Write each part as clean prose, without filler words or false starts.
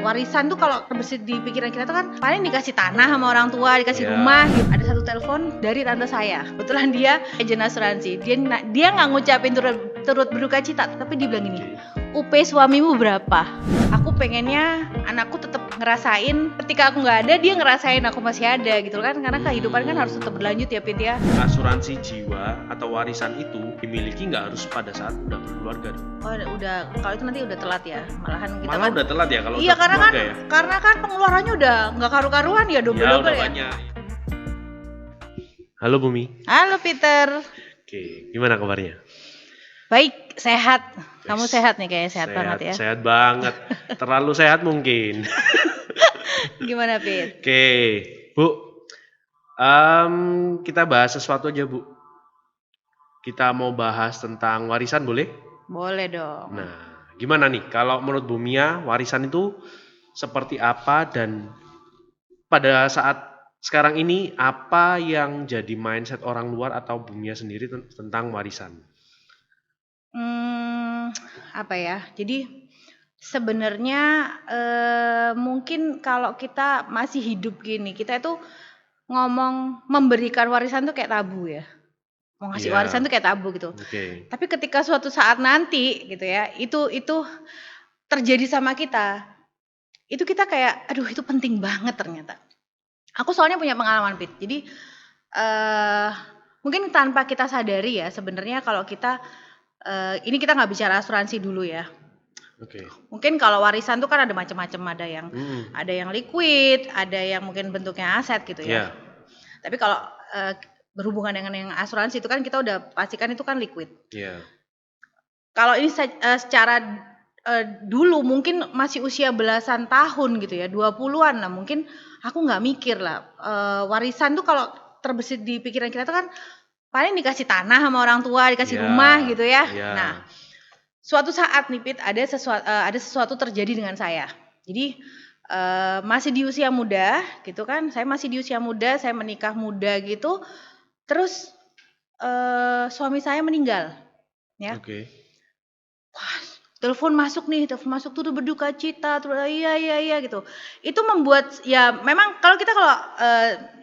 Warisan tuh kalau terbesit di pikiran kita tuh kan paling dikasih tanah sama orang tua, dikasih rumah gitu. Ada satu telepon dari tante saya. Kebetulan dia agen asuransi. Dia nggak ngucapin turut berduka cita, tapi dia bilang gini, UP suamimu berapa? Aku pengennya anakku tetap ngerasain ketika aku nggak ada, dia ngerasain aku masih ada gitu kan, karena kehidupan kan harus tetap berlanjut ya Pit ya. Asuransi jiwa atau warisan itu dimiliki nggak harus pada saat udah berkeluarga. Oh udah, kalau itu nanti udah telat ya, malahan kita Malah kan udah telat ya kalau iya udah berkeluarga ya. Karena kan pengeluarannya udah nggak karu-karuan ya, double-double ya. Banyak. Halo Bumi. Halo Peter. Oke, gimana kabarnya? Baik, sehat. Kamu sehat nih, kayaknya sehat banget ya. Sehat banget. Terlalu sehat mungkin. Gimana Pit? Oke, Bu. Kita bahas sesuatu aja Bu. Kita mau bahas tentang warisan boleh? Boleh dong. Nah, gimana nih kalau menurut Bu Mia warisan itu seperti apa, dan pada saat sekarang ini apa yang jadi mindset orang luar atau Bu Mia sendiri tentang warisan? Apa ya? Jadi sebenarnya mungkin kalau kita masih hidup gini, kita itu ngomong memberikan warisan tuh kayak tabu ya. Mau ngasih warisan tuh kayak tabu gitu. Okay. Tapi ketika suatu saat nanti gitu ya, itu terjadi sama kita. Itu kita kayak aduh itu penting banget ternyata. Aku soalnya punya pengalaman Pit. Jadi mungkin tanpa kita sadari ya, sebenarnya kalau kita ini kita nggak bicara asuransi dulu ya. Oke. Mungkin kalau warisan tuh kan ada macam-macam, ada yang liquid, ada yang mungkin bentuknya aset gitu ya. Tapi kalau berhubungan dengan yang asuransi itu kan kita udah pastikan itu kan liquid. Kalau ini secara dulu mungkin masih usia belasan tahun gitu ya, 20-an lah, mungkin aku nggak mikir lah. Warisan tuh kalau terbesit di pikiran kita tuh kan paling dikasih tanah sama orang tua, dikasih rumah gitu ya. Nah, suatu saat nih Pit, ada sesuatu terjadi dengan saya. Jadi masih di usia muda gitu kan, saya masih di usia muda, saya menikah muda gitu. Terus suami saya meninggal, ya. Wah, telepon masuk tuh berduka cita, terus iya gitu. Itu membuat ya memang kalau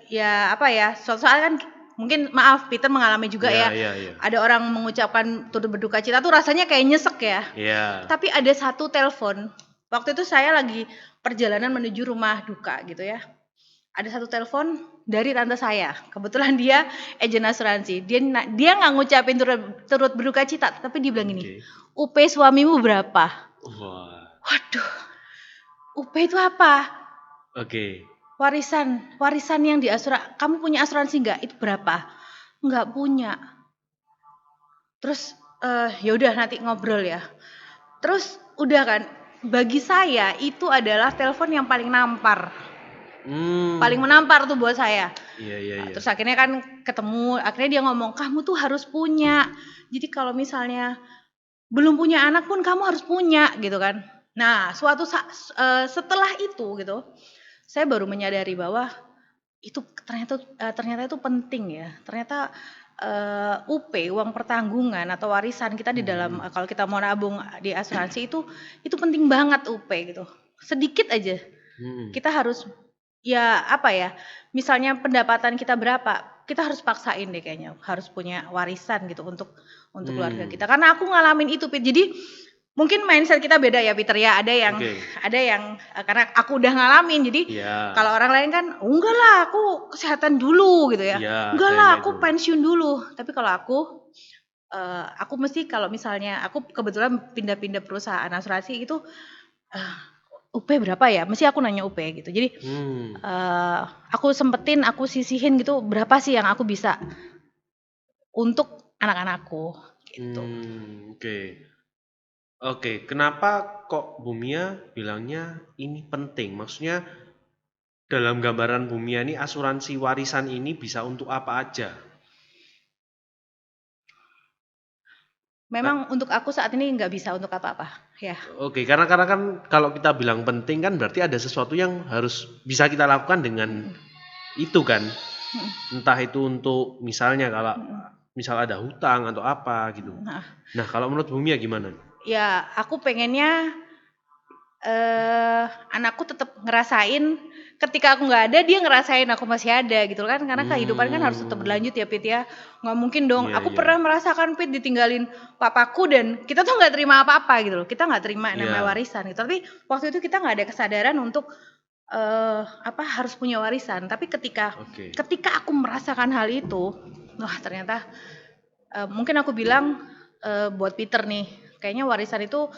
ya apa ya, suatu saat kan mungkin maaf Peter mengalami juga ya. Ada orang mengucapkan turut berduka cita tuh rasanya kayak nyesek ya. Tapi ada satu telepon. Waktu itu saya lagi perjalanan menuju rumah duka gitu ya. Ada satu telepon dari tante saya. Kebetulan dia agen asuransi. Dia nggak ngucapin turut berduka cita, tapi dia bilang gini, UP suamimu berapa? Waduh, UP itu apa? Warisan yang kamu punya asuransi nggak? Itu berapa? Nggak punya. Terus ya udah nanti ngobrol ya. Terus udah kan, bagi saya itu adalah telepon yang paling nampar. Paling menampar tuh buat saya. Terus akhirnya kan ketemu, akhirnya dia ngomong, kamu tuh harus punya. Jadi kalau misalnya belum punya anak pun kamu harus punya gitu kan. Nah, setelah itu gitu, saya baru menyadari bahwa itu ternyata itu penting ya. Ternyata UP, uang pertanggungan atau warisan kita di dalam kalau kita mau nabung di asuransi itu penting banget UP gitu. Sedikit aja. Kita harus ya apa ya, misalnya pendapatan kita berapa, kita harus paksain deh kayaknya, harus punya warisan gitu untuk keluarga kita. Karena aku ngalamin itu Pit. Jadi mungkin mindset kita beda ya Peter ya, ada yang karena aku udah ngalamin, jadi kalau orang lain kan enggak lah aku kesehatan dulu gitu ya, enggak lah aku pensiun dulu. Tapi kalau aku mesti, kalau misalnya aku kebetulan pindah-pindah perusahaan asuransi itu UP berapa ya? Mesti aku nanya UP gitu. Jadi aku sempetin, aku sisihin gitu, berapa sih yang aku bisa untuk anak-anakku gitu. Oke, kenapa kok Bu Mia bilangnya ini penting? Maksudnya dalam gambaran Bu Mia ini asuransi warisan ini bisa untuk apa aja? Memang untuk aku saat ini nggak bisa untuk apa-apa, ya. Oke, karena kan kalau kita bilang penting kan berarti ada sesuatu yang harus bisa kita lakukan dengan itu kan. Entah itu untuk misalnya kalau misal ada hutang atau apa gitu. Nah, kalau menurut Bu Mia gimana? Ya, aku pengennya anakku tetap ngerasain ketika aku nggak ada, dia ngerasain aku masih ada gitu kan, karena kehidupan kan harus tetap berlanjut ya Pit ya, nggak mungkin dong. Iya, Aku iya. pernah merasakan Pit ditinggalin papaku dan kita tuh nggak terima apa-apa gitu loh, kita nggak terima namanya Iya. warisan gitu, tapi waktu itu kita nggak ada kesadaran untuk harus punya warisan. Tapi ketika Oke. aku merasakan hal itu, wah ternyata mungkin aku bilang buat Peter nih, kayaknya warisan itu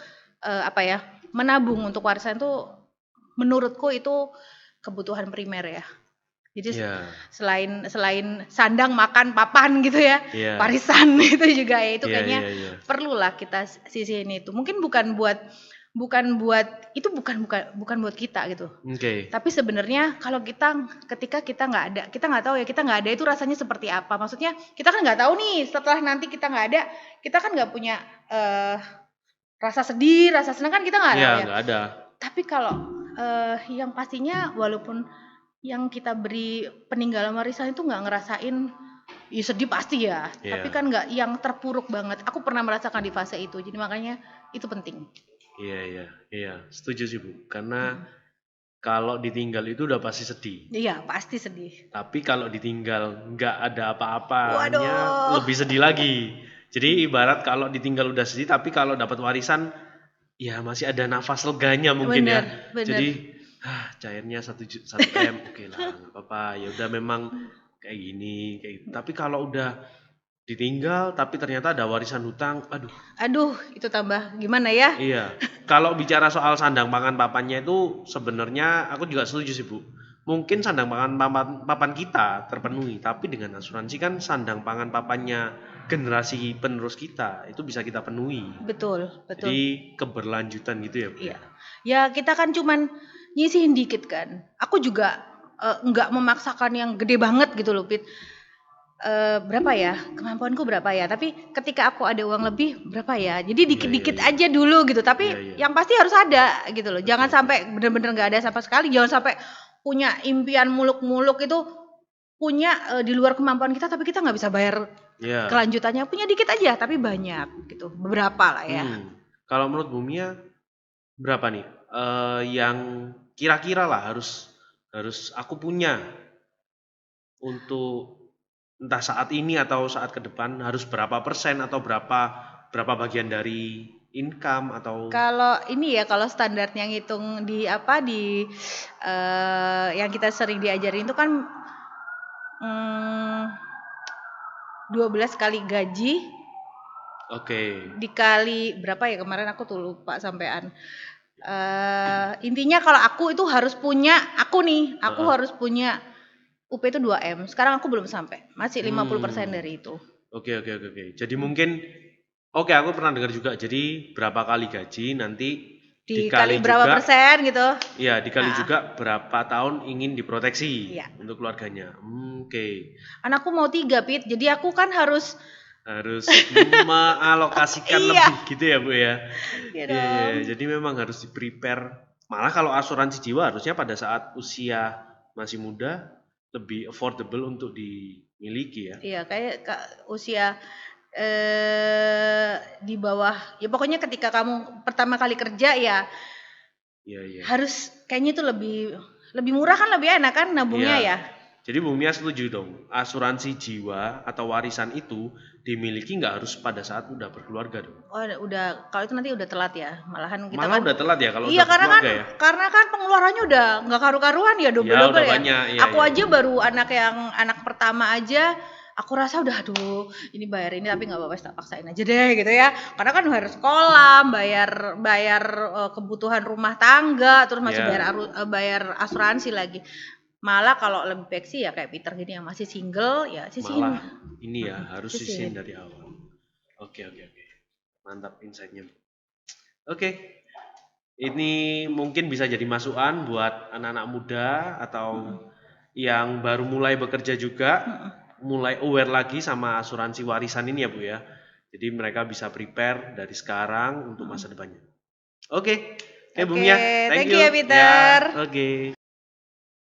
menabung untuk warisan itu menurutku itu kebutuhan primer ya. Jadi Iya. selain sandang, makan, papan gitu ya, Iya. warisan itu juga ya, itu Iya, kayaknya iya, iya. perlulah kita sisihin itu. Mungkin bukan buat kita gitu. Oke. Tapi sebenarnya kalau ketika kita nggak ada, kita nggak tahu ya, kita nggak ada itu rasanya seperti apa. Maksudnya kita kan nggak tahu nih setelah nanti kita nggak ada, kita kan nggak punya rasa sedih, rasa senang kan kita nggak Iya, tahu ya. nggak ada. Tapi kalau yang pastinya walaupun yang kita beri peninggalan warisan itu nggak ngerasain, ya sedih pasti ya. Iya. Tapi kan nggak yang terpuruk banget. Aku pernah merasakan di fase itu, jadi makanya itu penting. Iya. Setuju sih Bu. Karena kalau ditinggal itu udah pasti sedih. Iya, pasti sedih. Tapi kalau ditinggal nggak ada apa-apanya, Waduh. lebih sedih lagi. Jadi ibarat kalau ditinggal udah sedih, tapi kalau dapat warisan, ya masih ada nafas leganya mungkin ya. Bener. Jadi cairnya 1 M, oke lah, nggak apa-apa. Ya udah memang kayak gini, kayak gitu. Tapi kalau udah ditinggal, tapi ternyata ada warisan hutang, Aduh, itu tambah gimana ya? Iya. Kalau bicara soal sandang pangan papannya itu sebenarnya aku juga setuju sih Bu. Mungkin sandang pangan papan kita terpenuhi, tapi dengan asuransi kan sandang pangan papannya generasi penerus kita itu bisa kita penuhi. Betul. Jadi keberlanjutan gitu ya Bu. Iya. Ya kita kan cuman nyisihin dikit kan. Aku juga nggak memaksakan yang gede banget gitu loh, Pit. Berapa ya? Kemampuanku berapa ya? Tapi ketika aku ada uang lebih, berapa ya? Jadi dikit-dikit Iya. aja dulu gitu. Tapi Iya. yang pasti harus ada gitu loh. Jangan sampai bener-bener nggak ada sama sekali. Jangan sampai punya impian muluk-muluk itu punya di luar kemampuan kita, tapi kita nggak bisa bayar Iya. kelanjutannya. Punya dikit aja, tapi banyak gitu. Beberapa lah ya. Kalau menurut Bu Mia berapa nih? Yang kira-kira lah harus aku punya untuk entah saat ini atau saat ke depan, harus berapa persen atau berapa bagian dari income atau Kalau ini ya, kalau standarnya ngitung di yang kita sering diajarin itu kan 12 kali gaji. Oke. Dikali berapa ya kemarin aku tuh lupa sampean. Intinya kalau aku itu harus punya, harus punya UP itu 2M. Sekarang aku belum sampai, masih 50% dari itu. Oke. Jadi mungkin aku pernah dengar juga. Jadi berapa kali gaji nanti dikali berapa juga, persen gitu. Iya, dikali juga berapa tahun ingin diproteksi untuk keluarganya. Oke. Anakku mau 3, Pit. Jadi aku kan harus mengalokasikan lebih gitu ya Bu ya. Iya. Jadi memang harus di-prepare. Malah kalau asuransi jiwa harusnya pada saat usia masih muda lebih affordable untuk dimiliki ya. Iya, kayak usia di bawah, ya pokoknya ketika kamu pertama kali kerja ya. Iya. Harus kayaknya itu lebih murah kan, lebih enak kan nabungnya ya. Jadi Bu Mia setuju dong, asuransi jiwa atau warisan itu dimiliki nggak harus pada saat udah berkeluarga dong? Oh udah, kalau itu nanti udah telat ya, malahan kita udah telat ya kalau iya, udah berkeluarga ya? Karena kan pengeluarannya udah nggak karu-karuan ya, double-double ya. Banyak, aku aja baru anak pertama aja, aku rasa udah ini bayar ini tapi nggak apa-apa, tak paksain aja deh gitu ya. Karena kan harus sekolah, bayar kebutuhan rumah tangga, terus masih bayar asuransi lagi. Malah kalau lebih baik sih ya kayak Peter gini yang masih single ya sisihin. Malah ini ya harus sisihin dari awal. Oke. Mantap insight-nya. Oke. Ini mungkin bisa jadi masukan buat anak-anak muda atau yang baru mulai bekerja juga, mulai aware lagi sama asuransi warisan ini ya Bu ya. Jadi mereka bisa prepare dari sekarang untuk masa depannya. Oke. Bu Mia, thank you ya Peter. Oke.